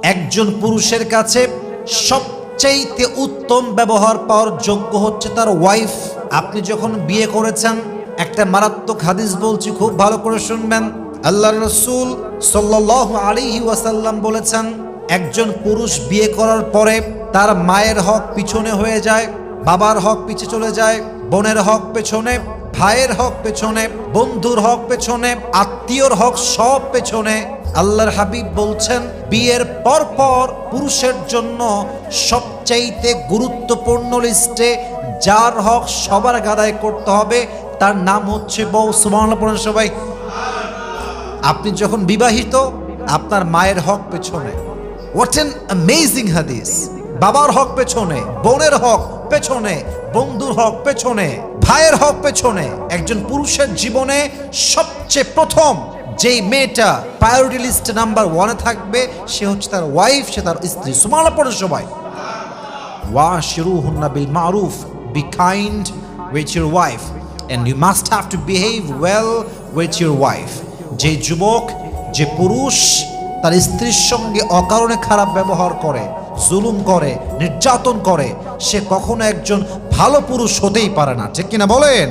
একজন পুরুষের কাছে সবচেয়ে উত্তম ব্যবহার পাওয়ার যোগ্য হচ্ছে তার ওয়াইফ। আপনি যখন বিয়ে করেছেন, একটা মারাত্মক হাদিস বলছি, খুব ভালো করে শুনবেন। আল্লাহর রাসূল সাল্লাল্লাহু আলাইহি ওয়াসাল্লাম বলেছেন, একজন পুরুষ বিয়ে করার পরে তার মায়ের হক পিছনে হয়ে যায়, বাবার হক পিছে চলে যায়, বোনের হক পেছনে, ভাইয়ের হক পেছনে, বন্ধুর হক পেছনে, আত্মীয়র হক সব পেছনে। আল্লাহর হাবিব বলছেন, বিয়ের পর পর পুরুষের জন্য সবচাইতে গুরুত্বপূর্ণ লিস্টে যার হক সবার আদায় করতে হবে তার নাম হচ্ছে বউ। সুবহানাল্লাহ পড়েন সবাই। আপনি যখন বিবাহিত, আপনার মায়ের হক পেছনে। হোয়াট অ্যান অ্যামেজিং হাদিস! বাবার হক পেছনে, বোনের হক পেছনে, বন্ধুর হক পেছনে, ভাইয়ের হক পেছনে। একজন পুরুষের জীবনে সবচেয়ে প্রথম যেই মেয়েটা প্রায়োরিটি লিস্টে নাম্বার 1-এ থাকবে, সে হচ্ছে তার ওয়াইফ, সে তার স্ত্রী। সুবহানাল্লাহ পড়েন সবাই। ওয়াশিরুহুন্না বিল মারুফ, be kind with your wife and you must have to behave well with your wife. যে যুবক, যে পুরুষ তার স্ত্রীর সঙ্গে অকারণে খারাপ ব্যবহার করে, জুলুম করে, নির্যাতন করে, সে কখনো একজন ভালো পুরুষ হতেই পারে না। ঠিক কিনা বলেন?